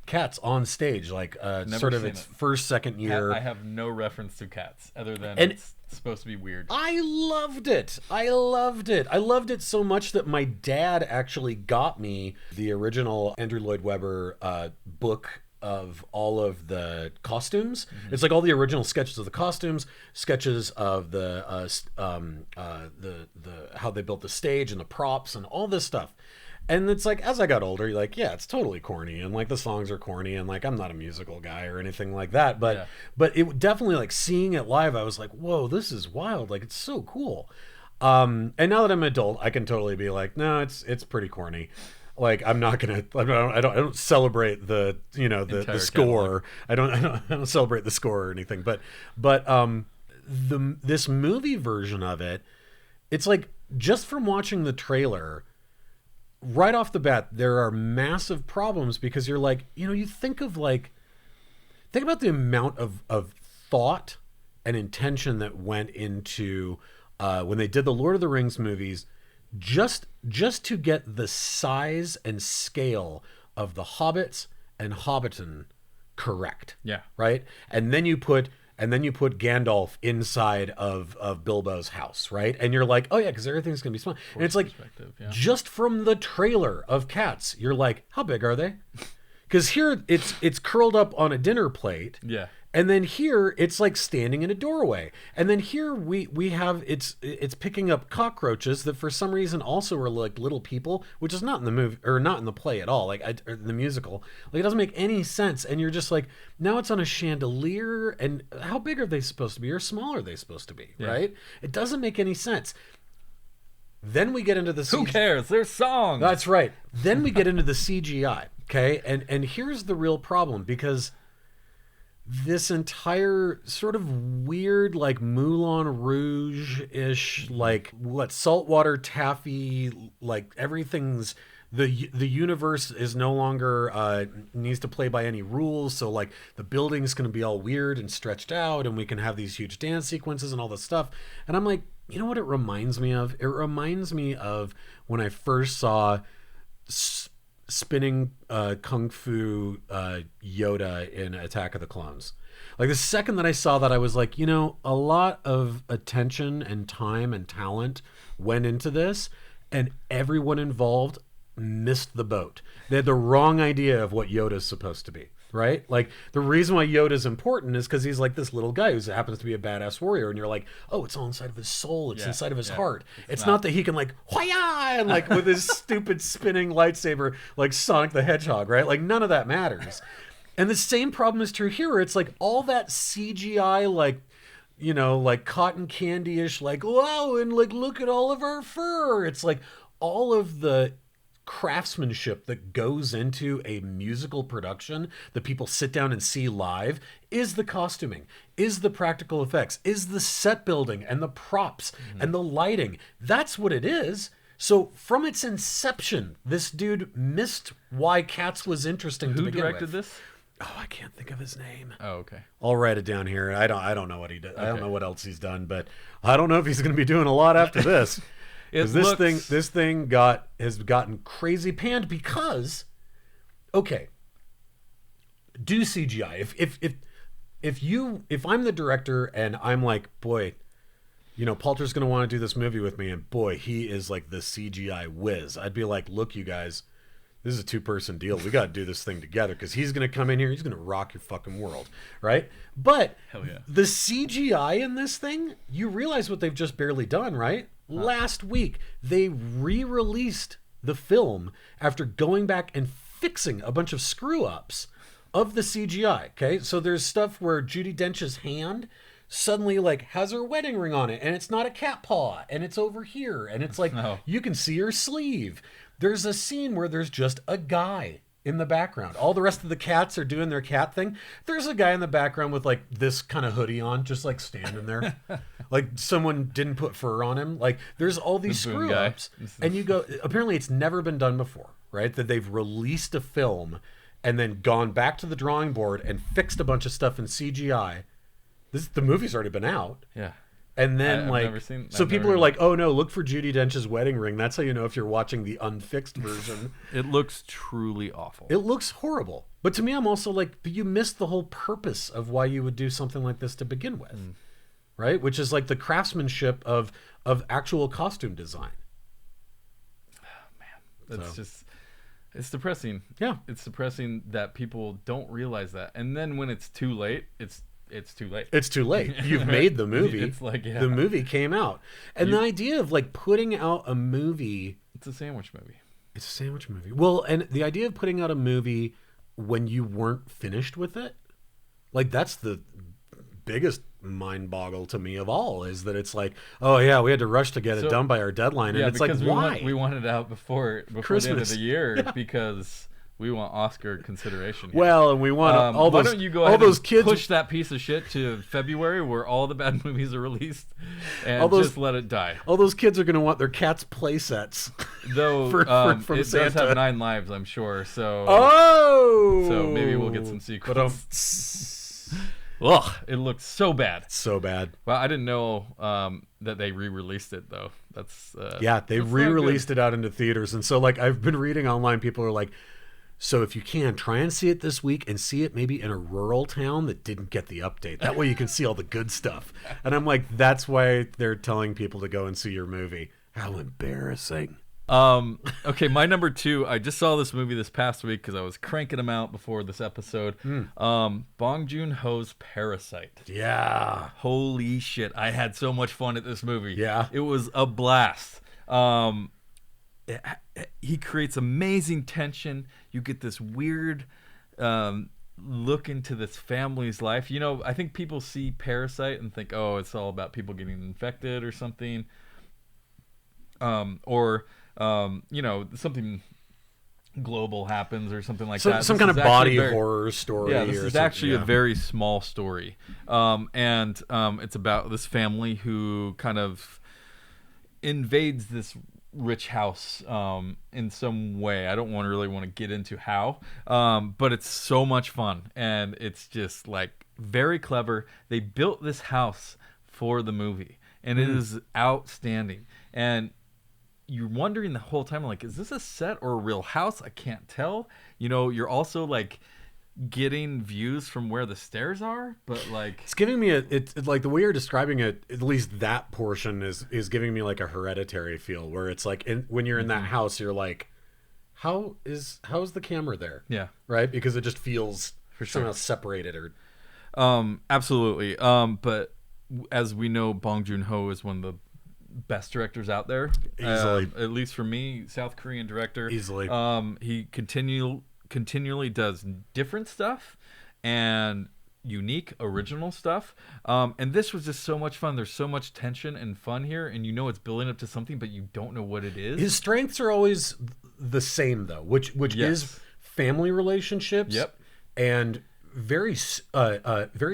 Cats on stage, like sort of its first, second year. I have no reference to Cats other than it's supposed to be weird. I loved it. I loved it so much that my dad actually got me the original Andrew Lloyd Webber book of all of the costumes. It's like all the original sketches of the costumes, sketches of the how they built the stage and the props and all this stuff. And it's like, as I got older, you're like, yeah, it's totally corny, and like the songs are corny, and like I'm not a musical guy or anything like that. But it definitely, like, seeing it live, I was like, whoa, this is wild. Like, it's so cool. And now that I'm an adult, I can totally be like, no, it's pretty corny. Like, I'm not gonna, I don't celebrate the, the score. I don't celebrate the score or anything. But this movie version of it, it's like, just from watching the trailer, right off the bat, there are massive problems, because you're like, you think about the amount of thought and intention that went into when they did the Lord of the Rings movies, just to get the size and scale of the hobbits and Hobbiton correct. Yeah. Right? And then you put Gandalf inside of Bilbo's house, right? And you're like, oh yeah, because everything's gonna be small. And it's like, just from the trailer of Cats, you're like, how big are they? Because here it's curled up on a dinner plate. Yeah. And then here it's like standing in a doorway. And then here we have it's picking up cockroaches that for some reason also are like little people, which is not in the movie, or not in the play at all, like or the musical. Like, it doesn't make any sense. And you're just like, now it's on a chandelier, and how big are they supposed to be, or small are they supposed to be, right? It doesn't make any sense. Then we get into the Who cares? They're songs. That's right. Then we get into the CGI, okay? And here's the real problem, because this entire sort of weird, like, Moulin Rouge-ish, like, saltwater taffy, like, everything's, the universe is no longer needs to play by any rules, so like the building's going to be all weird and stretched out, and we can have these huge dance sequences and all this stuff. And I'm like, you know what it reminds me of? It reminds me of when I first saw spinning kung fu Yoda in Attack of the Clones. Like, the second that I saw that, I was like, a lot of attention and time and talent went into this, and everyone involved missed the boat. They had the wrong idea of what Yoda's supposed to be, right? Like, the reason why Yoda's important is because he's like this little guy who happens to be a badass warrior, and you're like, oh, it's all inside of his soul, it's inside of his heart. It's not that he can, like, Hoya! And like with his stupid spinning lightsaber like Sonic the Hedgehog, right? Like, none of that matters. And the same problem is true here, where it's like all that CGI, like, like cotton candy-ish, like, wow, and like, look at all of our fur. It's like all of the craftsmanship that goes into a musical production that people sit down and see live is the costuming, is the practical effects, is the set building and the props and the lighting. That's what it is. So from its inception, this dude missed why Cats was interesting to begin with. Who directed this? Oh, I can't think of his name. Oh, okay. I'll write it down here. I don't know what he did. Okay. I don't know what else he's done, but I don't know if he's going to be doing a lot after this. This thing has gotten crazy panned because, okay, do CGI. If I'm the director and I'm like, boy, Palter's going to want to do this movie with me, and boy, he is like the CGI whiz, I'd be like, look, you guys, this is a 2-person deal. We got to do this thing together, because he's going to come in here, he's going to rock your fucking world, right? But hell yeah, the CGI in this thing, you realize what they've just barely done, right? Last week, they re-released the film after going back and fixing a bunch of screw-ups of the CGI, okay? So there's stuff where Judi Dench's hand suddenly, like, has her wedding ring on it, and it's not a cat paw, and it's over here, and it's like, you can see her sleeve. There's a scene where there's just a guy in the background. All the rest of the cats are doing their cat thing. There's a guy in the background with like this kind of hoodie on, just like standing there. Like someone didn't put fur on him. Like, there's all these screw ups. And you go, apparently it's never been done before, right? That they've released a film and then gone back to the drawing board and fixed a bunch of stuff in CGI. The movie's already been out. Yeah. And then people are like, oh no, look for Judi Dench's wedding ring. That's how you know if you're watching the unfixed version. It looks truly awful. It looks horrible. But to me, I'm also like, but you missed the whole purpose of why you would do something like this to begin with. Right? Which is like the craftsmanship of actual costume design. Oh, man. It's depressing. Yeah. It's depressing that people don't realize that. And then when it's too late, it's it's too late. It's too late. You've made the movie. It's like, yeah. The movie came out. And the idea of like putting out a movie. It's a sandwich movie. It's a sandwich movie. Well, and the idea of putting out a movie when you weren't finished with it, like that's the biggest mind boggle to me of all, is that it's like, oh yeah, we had to rush to get it done by our deadline. And it's like, why? We wanted it out before Christmas. the end of the year because we want Oscar consideration here. Well, and we want all those. Why don't you go ahead those and kids push that piece of shit to February where all the bad movies are released and just let it die. All those kids are going to want their Cats play sets. Though from it Santa. does have 9 lives, I'm sure. So so maybe we'll get some sequels. Ugh, it looks so bad. So bad. Well, I didn't know that they re-released it though. That's they re-released it out into theaters, and so like I've been reading online, people are like, so if you can, try and see it this week and see it maybe in a rural town that didn't get the update. That way you can see all the good stuff. And I'm like, that's why they're telling people to go and see your movie. How embarrassing. Okay, my number 2, I just saw this movie this past week because I was cranking them out before this episode. Bong Joon-ho's Parasite. Yeah. Holy shit, I had so much fun at this movie. Yeah. It was a blast. He creates amazing tension. You get this weird look into this family's life. You know, I think people see Parasite and think, oh, it's all about people getting infected or something. Or you know, something global happens or something like that. Some kind of body horror story. Yeah, this is actually a very small story. And it's about this family who kind of invades this rich house in some way. I don't really want to get into how, but it's so much fun, and it's just like very clever. They built this house for the movie, and it is outstanding. And you're wondering the whole time, like, is this a set or a real house? I can't tell. You know, you're also like getting views from where the stairs are, but like it's giving me it's like the way you're describing it, at least that portion is giving me like a Hereditary feel, where it's like when you're in that house, you're like, how is the camera there? Yeah, right, because it just feels for sure somehow separated. Or absolutely. But as we know, Bong Joon-ho is one of the best directors out there, easily, at least for me. South Korean director, easily. He continually does different stuff and unique, original stuff. And this was just so much fun. There's so much tension and fun here, and you know it's building up to something, but you don't know what it is. His strengths are always the same, though, which is family relationships. Yep. And very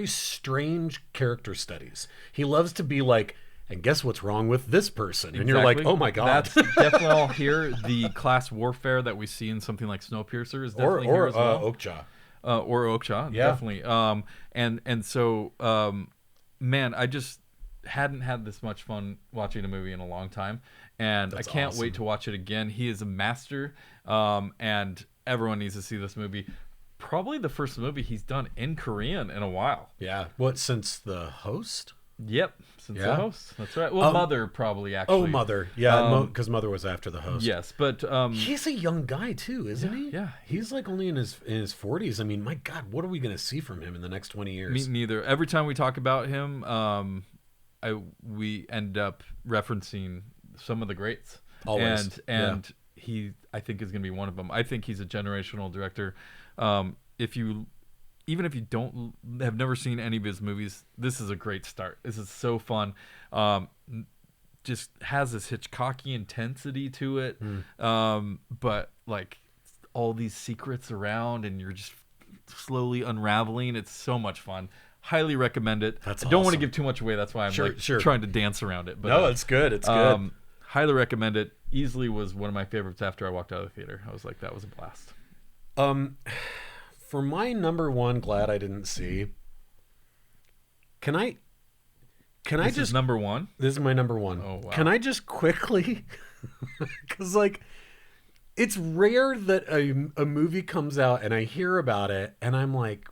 strange character studies. He loves to be like, and guess what's wrong with this person? And you're like, oh my God. That's definitely all here. The class warfare that we see in something like Snowpiercer is definitely here as well. Okja. Or Okja, yeah. Definitely. And so, man, I just hadn't had this much fun watching a movie in a long time. And I can't wait to watch it again. He is a master, and everyone needs to see this movie. Probably the first movie he's done in Korean in a while. Yeah. What, since The Host? Yep, since The Host. That's right. Well, Mother probably, actually. Oh, Mother. Yeah, because Mother was after The Host. Yes, but he's a young guy too, isn't he? Yeah, he's like only in his 40s. I mean, my God, what are we going to see from him in the next 20 years? Me neither. Every time we talk about him, we end up referencing some of the greats. Always. And he, I think, is going to be one of them. I think he's a generational director. Even if you have never seen any of his movies, this is a great start. This is so fun. Just has this Hitchcocky intensity to it, but like all these secrets around, and you're just slowly unraveling. It's so much fun. Highly recommend it. I don't want to give too much away. That's why I'm trying to dance around it. But no, it's good. It's good. Highly recommend it. Easily was one of my favorites after I walked out of the theater. I was like, that was a blast. For my number 1, glad I didn't see. Can I This just is number 1? This is my number 1. Oh wow. Can I just quickly, because like it's rare that a movie comes out and I hear about it and I'm like,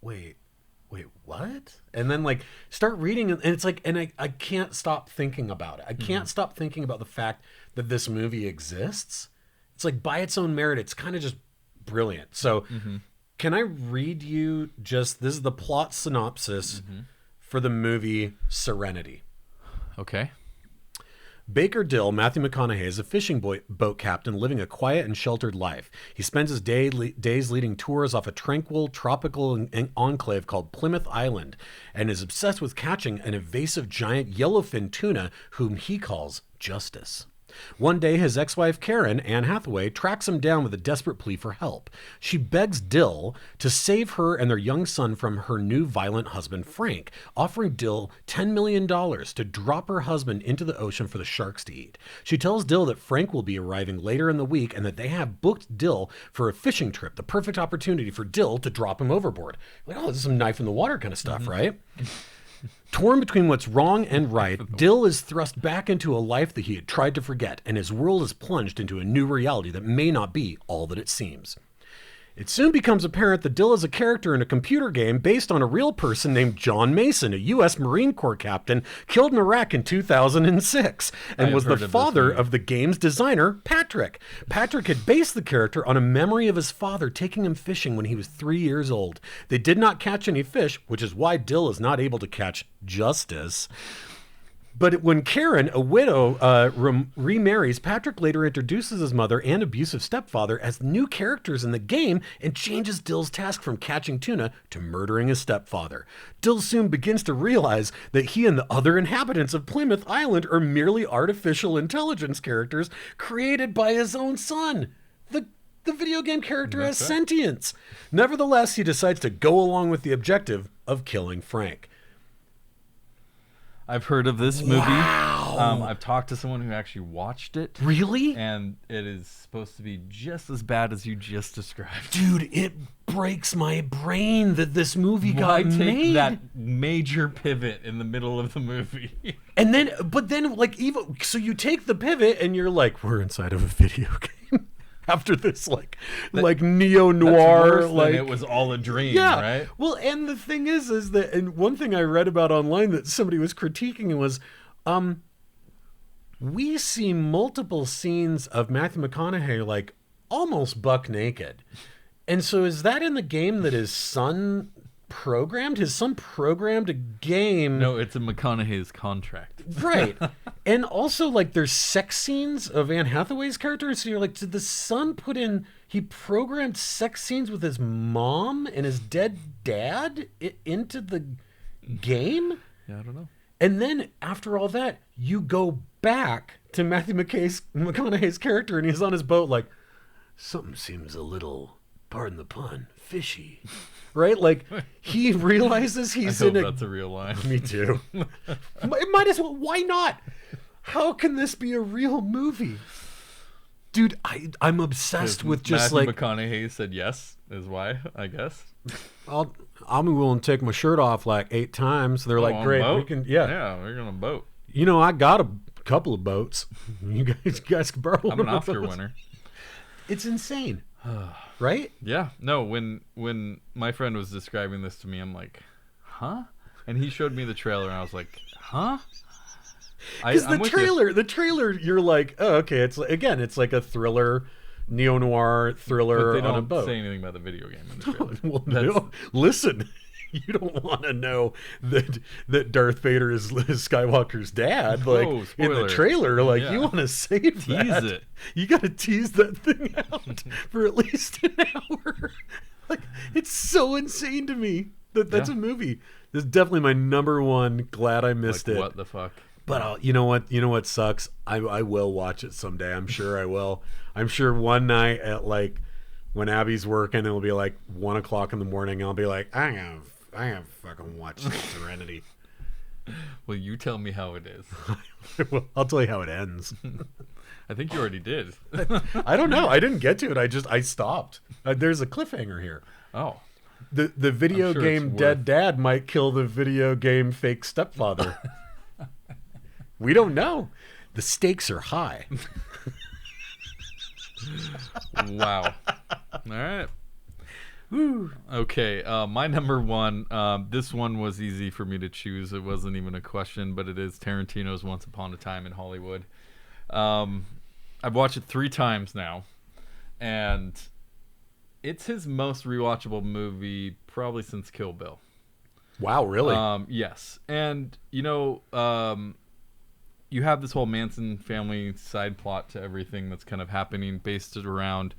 wait, what? And then like start reading, and it's like, and I can't stop thinking about it. I can't stop thinking about the fact that this movie exists. It's like by its own merit, it's kind of just brilliant. So Can I read you this is the plot synopsis for the movie Serenity. Okay. Baker Dill, Matthew McConaughey, is a fishing boat captain living a quiet and sheltered life. He spends his days leading tours off a tranquil, tropical enclave called Plymouth Island and is obsessed with catching an evasive giant yellowfin tuna whom he calls Justice. One day, his ex-wife Karen, Anne Hathaway, tracks him down with a desperate plea for help. She begs Dill to save her and their young son from her new violent husband, Frank, offering Dill $10 million to drop her husband into the ocean for the sharks to eat. She tells Dill that Frank will be arriving later in the week and that they have booked Dill for a fishing trip, the perfect opportunity for Dill to drop him overboard. Like, oh, this is some knife in the water kind of stuff, right? Torn between what's wrong and right, Dill is thrust back into a life that he had tried to forget, and his world is plunged into a new reality that may not be all that it seems. It soon becomes apparent that Dill is a character in a computer game based on a real person named John Mason, a U.S. Marine Corps captain killed in Iraq in 2006, and was the father of the game's designer, Patrick. Patrick had based the character on a memory of his father taking him fishing when he was 3 years old. They did not catch any fish, which is why Dill is not able to catch Justice. But when Karen, a widow, remarries, Patrick later introduces his mother and abusive stepfather as new characters in the game and changes Dill's task from catching tuna to murdering his stepfather. Dill soon begins to realize that he and the other inhabitants of Plymouth Island are merely artificial intelligence characters created by his own son. The video game character has sentience. Nevertheless, he decides to go along with the objective of killing Frank. I've heard of this movie. Wow. I've talked to someone who actually watched it. Really? And it is supposed to be just as bad as you just described. Dude, it breaks my brain that this movie got made. Take that major pivot in the middle of the movie? And then, like, even so, you take the pivot and you're like, we're inside of a video game. After this, like neo-noir, like it was all a dream, yeah. Right? Well, and the thing is that, and one thing I read about online that somebody was critiquing was, we see multiple scenes of Matthew McConaughey like almost buck naked, and so is that in the game that his son programmed? His son programmed a game? No, it's in McConaughey's contract. Right. And also, like, there's sex scenes of Anne Hathaway's character. So you're like, did the son he programmed sex scenes with his mom and his dead dad into the game? Yeah, I don't know. And then after all that, you go back to Matthew McConaughey's character and he's on his boat like, something seems a little, pardon the pun, fishy. Right? Like, he realizes he's I hope that's a real line. Me too. It might as well. Why not? How can this be a real movie? Dude, I'm obsessed with just Matthew like... McConaughey said yes, is why, I guess. I'll be willing to take my shirt off like 8 times. They're like, great, we can... Yeah, we're going to boat. You know, I got a couple of boats. You guys can borrow one. I'm an Oscar winner. It's insane. Right? Yeah. No, when my friend was describing this to me, I'm like, huh? And he showed me the trailer, and I was like, huh? Because the trailer, you're like, oh, okay. It's like a thriller, neo-noir thriller but they on a boat. Don't say anything about the video game in the trailer. Well, no. Listen, you don't want to know that Darth Vader is Skywalker's dad. Like, in the trailer, like, you want to save that. Tease it. You got to tease that thing out for at least an hour. Like, it's so insane to me that's a movie. This is definitely my number one. Glad I missed it. What the fuck? But you know what sucks? I will watch it someday. I'm sure I will. I'm sure one night at like when Abby's working, it'll be like 1 o'clock in the morning. I'll be like, I have fucking watched Serenity. Well, you tell me how it is. Well, I'll tell you how it ends. I think you already did. I don't know. I didn't get to it. I stopped. There's a cliffhanger here. Oh. The video game dead dad might kill the video game fake stepfather. We don't know. The stakes are high. Wow. All right. Woo. Okay. My number one. This one was easy for me to choose. It wasn't even a question, but it is Tarantino's Once Upon a Time in Hollywood. I've watched it 3 times now, and It's his most rewatchable movie probably since Kill Bill. Wow, really? Yes. And, you have this whole Manson family side plot to everything that's kind of happening based around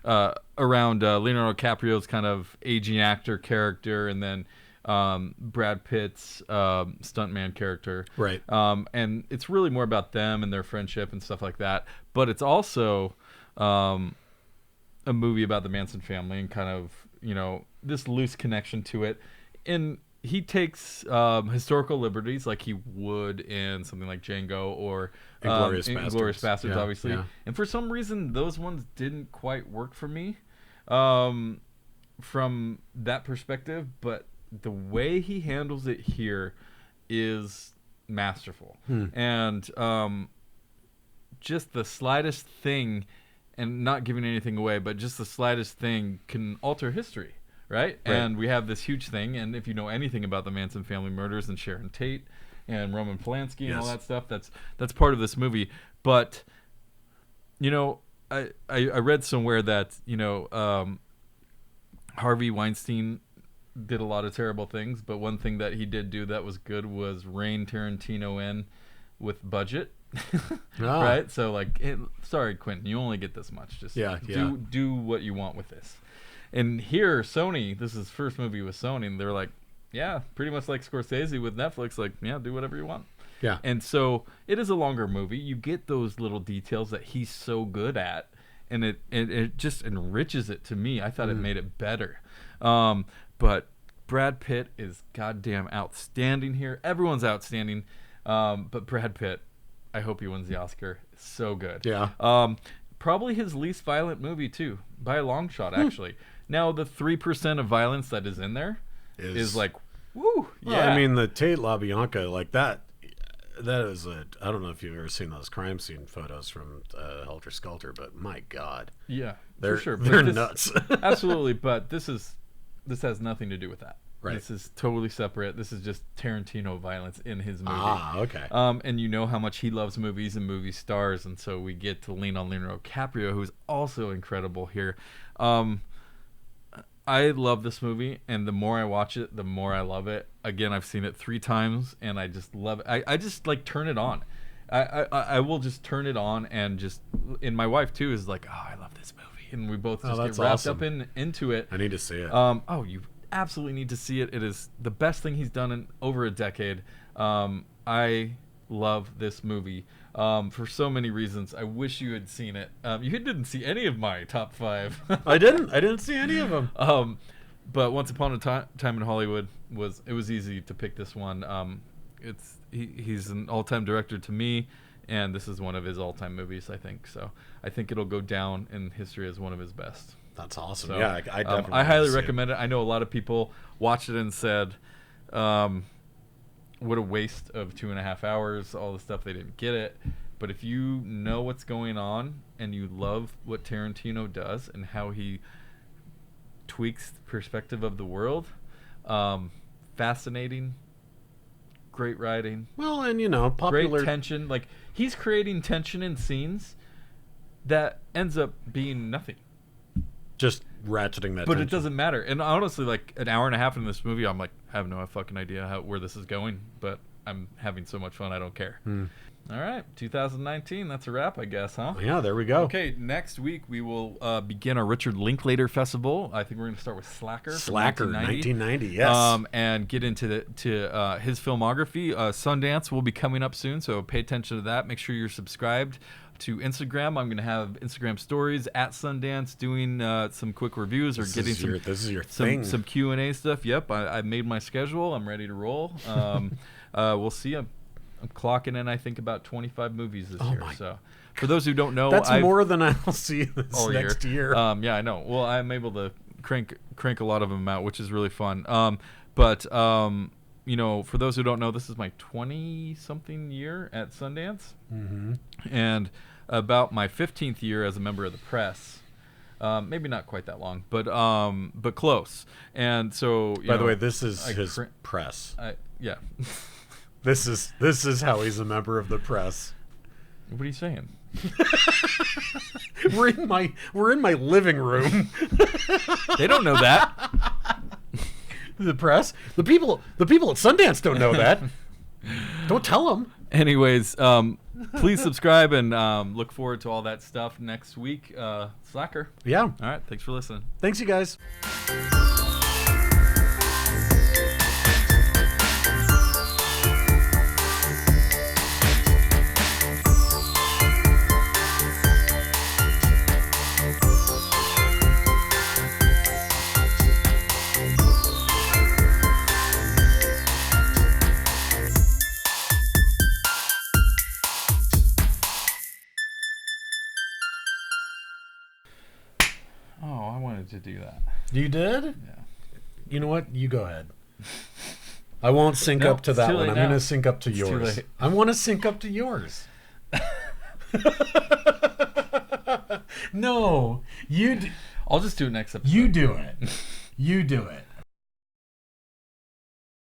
Leonardo DiCaprio's kind of aging actor character, and then Brad Pitt's stuntman character. Right. And it's really more about them and their friendship and stuff like that. But it's also a movie about the Manson family and kind of, this loose connection to it. And he takes historical liberties like he would in something like Django or Inglourious Bastards, obviously. Yeah. And for some reason, those ones didn't quite work for me from that perspective. But the way he handles it here is masterful. And just the slightest thing, and not giving anything away, but just the slightest thing can alter history. Right? And we have this huge thing, and if you know anything about the Manson family murders and Sharon Tate and Roman Polanski and all that stuff, that's part of this movie. But I read somewhere that Harvey Weinstein did a lot of terrible things, but one thing that he did do that was good was rein Tarantino in with budget. Right? So sorry, Quentin, you only get this much. Just do what you want with this. And here, Sony, this is his first movie with Sony, and they're like, yeah, pretty much like Scorsese with Netflix, like, yeah, do whatever you want. Yeah. And so it is a longer movie. You get those little details that he's so good at, and it just enriches it to me. I thought it made it better. But Brad Pitt is goddamn outstanding here. Everyone's outstanding. But Brad Pitt, I hope he wins the Oscar. It's so good. Yeah. Probably his least violent movie, too, by a long shot, actually. Now, the 3% of violence that is in there is like, woo, yeah. Well, I mean, the Tate LaBianca, like that is I don't know if you've ever seen those crime scene photos from Helter Skelter, but my God. Yeah, for sure. They're nuts. Absolutely, but this has nothing to do with that. Right. This is totally separate. This is just Tarantino violence in his movie. Ah, okay. And you know how much he loves movies and movie stars, and so we get to lean on Leonardo DiCaprio, who's also incredible here. I love this movie, and the more I watch it, the more I love it. Again, I've seen it 3 times, and I just love it. I just turn it on. I will just turn it on, and and my wife too is like, oh, I love this movie, and we both just get wrapped up into it. I need to see it. You absolutely need to see it. It is the best thing he's done in over a decade. I love this movie for so many reasons. I wish you had seen it. You didn't see any of my top 5. I didn't see any of them. But Once Upon a Time in Hollywood was easy to pick this one. He's an all-time director to me, and this is one of his all-time movies, I think. So I think it'll go down in history as one of his best. That's awesome. So, yeah, I definitely. I highly recommend it. I know a lot of people watched it and said, what a waste of 2.5 hours, all the stuff, they didn't get it. But if you know what's going on and you love what Tarantino does and how he tweaks the perspective of the world, fascinating, great writing. Well, and popular. Great tension. Like, he's creating tension in scenes that ends up being nothing. Just ratcheting that but tension. It doesn't matter. And honestly, like, an hour and a half in this movie, I'm like, I have no fucking idea where this is going, but I'm having so much fun, I don't care. All right, 2019, that's a wrap, I guess, huh? Yeah, there we go. Okay, next week we will begin our Richard Linklater Festival. I think we're going to start with Slacker. Slacker, 1990, yes. And get into his filmography. Sundance will be coming up soon, so pay attention to that. Make sure you're subscribed to Instagram. I'm going to have Instagram stories at Sundance doing some quick reviews or this is your thing. Some Q&A stuff. Yep, I made my schedule. I'm ready to roll. We'll see. I'm clocking in, I think, about 25 movies this year. So for those who don't know, that's more than I'll see this next year. Yeah, I know. Well, I'm able to crank a lot of them out, which is really fun. But for those who don't know, this is my 20-something year at Sundance. Mm-hmm. And about my 15th year as a member of the press. Maybe not quite that long, but close. And so, by the way, this is his press. Yeah. This is how he's a member of the press. What are you saying? We're in my living room. They don't know that. The press, the people at Sundance don't know that. Don't tell them. Anyways, please subscribe and look forward to all that stuff next week. Slacker. Yeah. All right. Thanks for listening. Thanks, you guys. Oh, I wanted to do that. You did? Yeah. You know what? You go ahead. I won't sync up to that one. I'm going to sync up to yours. I want to sync up to yours. No, I'll just do it next episode. You do it. You do it.